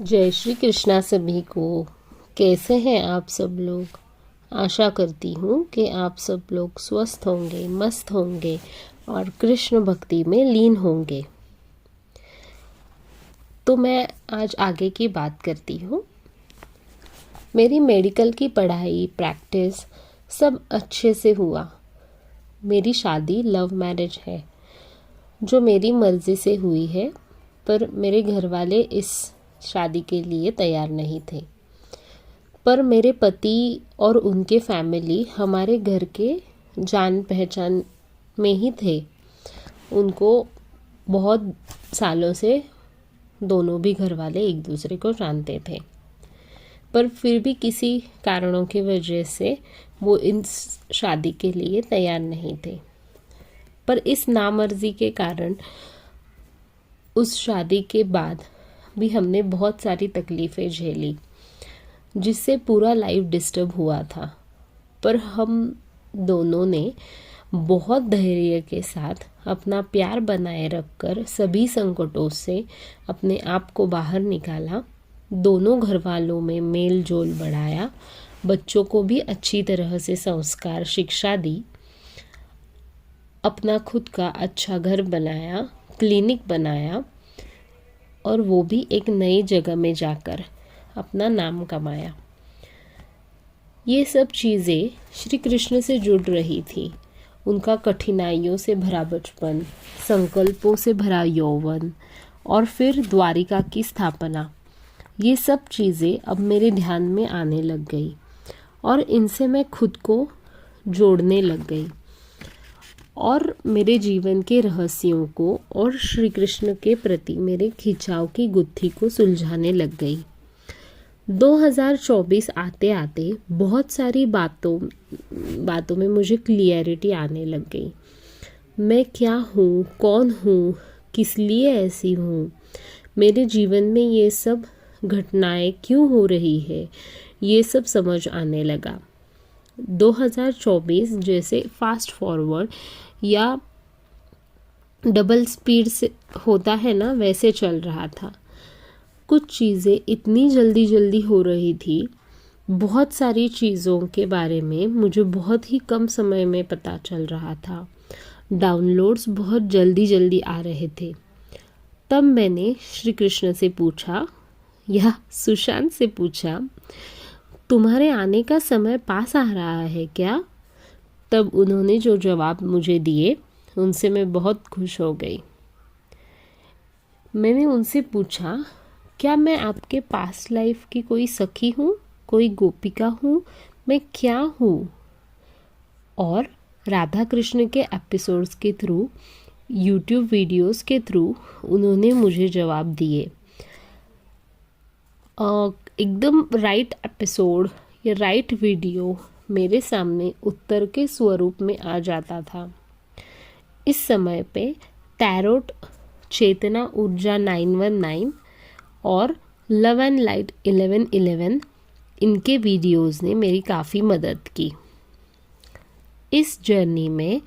जय श्री कृष्णा सभी को। कैसे हैं आप सब लोग। आशा करती हूँ कि आप सब लोग स्वस्थ होंगे, मस्त होंगे और कृष्ण भक्ति में लीन होंगे। तो मैं आज आगे की बात करती हूँ। मेरी मेडिकल की पढ़ाई, प्रैक्टिस सब अच्छे से हुआ। मेरी शादी लव मैरिज है जो मेरी मर्ज़ी से हुई है, पर मेरे घर वाले इस शादी के लिए तैयार नहीं थे। पर मेरे पति और उनके फैमिली हमारे घर के जान पहचान में ही थे। उनको बहुत सालों से दोनों भी घर वाले एक दूसरे को जानते थे, पर फिर भी किसी कारणों की वजह से वो इन शादी के लिए तैयार नहीं थे। पर इस नामर्जी के कारण उस शादी के बाद भी हमने बहुत सारी तकलीफ़ें झेली, जिससे पूरा लाइफ डिस्टर्ब हुआ था। पर हम दोनों ने बहुत धैर्य के साथ अपना प्यार बनाए रखकर सभी संकटों से अपने आप को बाहर निकाला। दोनों घर वालों में मेल जोल बढ़ाया, बच्चों को भी अच्छी तरह से संस्कार शिक्षा दी, अपना खुद का अच्छा घर बनाया, क्लिनिक बनाया और वो भी एक नई जगह में जाकर अपना नाम कमाया। ये सब चीज़ें श्री कृष्ण से जुड़ रही थी। उनका कठिनाइयों से भरा बचपन, संकल्पों से भरा यौवन और फिर द्वारिका की स्थापना, ये सब चीज़ें अब मेरे ध्यान में आने लग गई और इनसे मैं खुद को जोड़ने लग गई और मेरे जीवन के रहस्यों को और श्री कृष्ण के प्रति मेरे खिंचाव की गुत्थी को सुलझाने लग गई। 2024 आते आते बहुत सारी बातों में मुझे क्लियरिटी आने लग गई। मैं क्या हूँ, कौन हूँ, किस लिए ऐसी हूँ, मेरे जीवन में ये सब घटनाएं क्यों हो रही है, ये सब समझ आने लगा। 2024 जैसे फास्ट फॉरवर्ड या डबल स्पीड से होता है ना, वैसे चल रहा था। कुछ चीज़ें इतनी जल्दी हो रही थी, बहुत सारी चीज़ों के बारे में मुझे बहुत ही कम समय में पता चल रहा था। डाउनलोड्स बहुत जल्दी आ रहे थे। तब मैंने श्री कृष्ण से पूछा या सुशांत से पूछा, तुम्हारे आने का समय पास आ रहा है क्या? तब उन्होंने जो जवाब मुझे दिए उनसे मैं बहुत खुश हो गई। मैंने उनसे पूछा, क्या मैं आपके पास्ट लाइफ की कोई सखी हूँ, कोई गोपिका हूँ, मैं क्या हूँ? और राधा कृष्ण के एपिसोड्स के थ्रू, यूट्यूब वीडियोस के थ्रू उन्होंने मुझे जवाब दिए। एकदम राइट एपिसोड या राइट वीडियो मेरे सामने उत्तर के स्वरूप में आ जाता था। इस समय पे टैरोट चेतना ऊर्जा 919 और लव एंड लाइट 1111 इनके वीडियोस ने मेरी काफ़ी मदद की। इस जर्नी में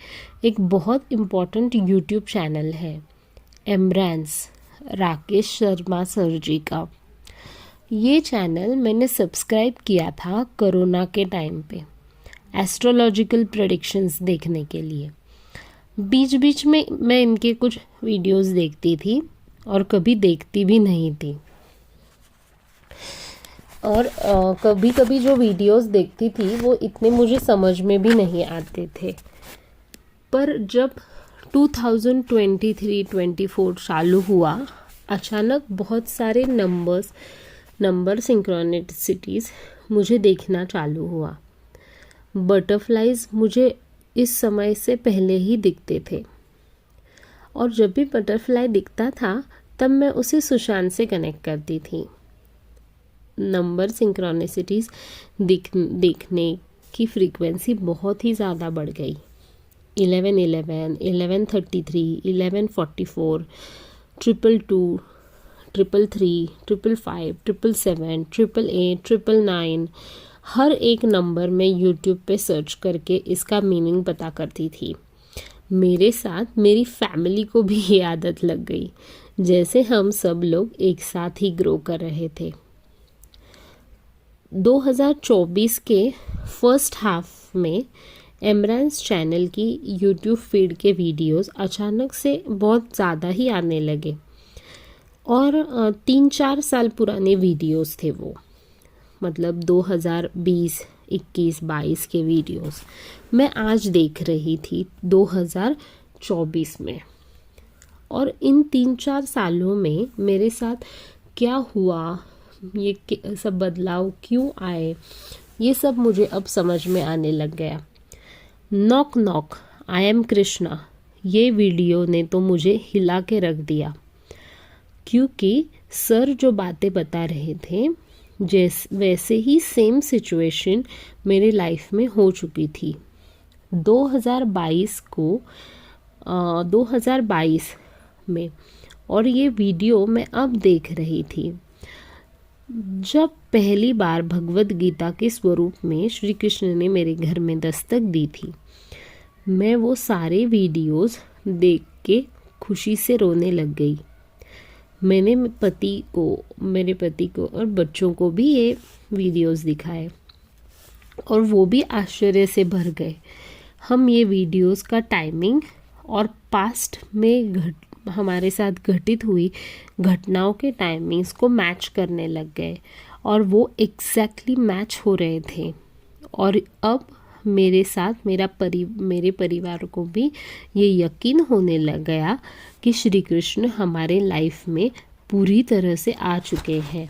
एक बहुत इम्पॉर्टेंट यूट्यूब चैनल है, एम्ब्रेंस, राकेश शर्मा सर जी का। ये चैनल मैंने सब्सक्राइब किया था कोरोना के टाइम पे, एस्ट्रोलॉजिकल प्रेडिक्शंस देखने के लिए। बीच में मैं इनके कुछ वीडियोस देखती थी और कभी देखती भी नहीं थी। और कभी जो वीडियोस देखती थी वो इतने मुझे समझ में भी नहीं आते थे। पर जब 2023-24 चालू हुआ, अचानक बहुत सारे नंबर सिंक्रोनिसिटीज़ मुझे देखना चालू हुआ। बटरफ्लाइज मुझे इस समय से पहले ही दिखते थे और जब भी बटरफ्लाई दिखता था तब मैं उसे सुशांत से कनेक्ट करती थी। नंबर सिंक्रोनिसिटीज़ देखने की फ्रीक्वेंसी बहुत ही ज़्यादा बढ़ गई। 1111, 1133, 1144, 222, 333, 555, 777, 888, 999, हर एक नंबर में यूट्यूब पे सर्च करके इसका मीनिंग पता करती थी। मेरे साथ मेरी फैमिली को भी ये आदत लग गई। जैसे हम सब लोग एक साथ ही ग्रो कर रहे थे। 2024 के फर्स्ट हाफ में इमरान्स चैनल की यूट्यूब फीड के वीडियोस अचानक से बहुत ज़्यादा ही आने लगे और 3-4 साल पुराने वीडियोस थे वो, मतलब 2020, 21, 22 के वीडियोस मैं आज देख रही थी 2024 में। और इन 3-4 सालों में मेरे साथ क्या हुआ, ये सब बदलाव क्यों आए, ये सब मुझे अब समझ में आने लग गया। Knock knock I am Krishna, ये वीडियो ने तो मुझे हिला के रख दिया, क्योंकि सर जो बातें बता रहे थे वैसे ही सेम सिचुएशन मेरे लाइफ में हो चुकी थी। 2022 में, और ये वीडियो मैं अब देख रही थी। जब पहली बार भगवद गीता के स्वरूप में श्री कृष्ण ने मेरे घर में दस्तक दी थी, मैं वो सारे वीडियोस देख के खुशी से रोने लग गई। मैंने मेरे पति को और बच्चों को भी ये वीडियोस दिखाए और वो भी आश्चर्य से भर गए। हम ये वीडियोस का टाइमिंग और पास्ट में हमारे साथ घटित हुई घटनाओं के टाइमिंग्स को मैच करने लग गए और वो एग्जैक्टली मैच हो रहे थे। और अब मेरे साथ मेरे परिवार को भी ये यकीन होने लग गया कि श्री कृष्ण हमारे लाइफ में पूरी तरह से आ चुके हैं।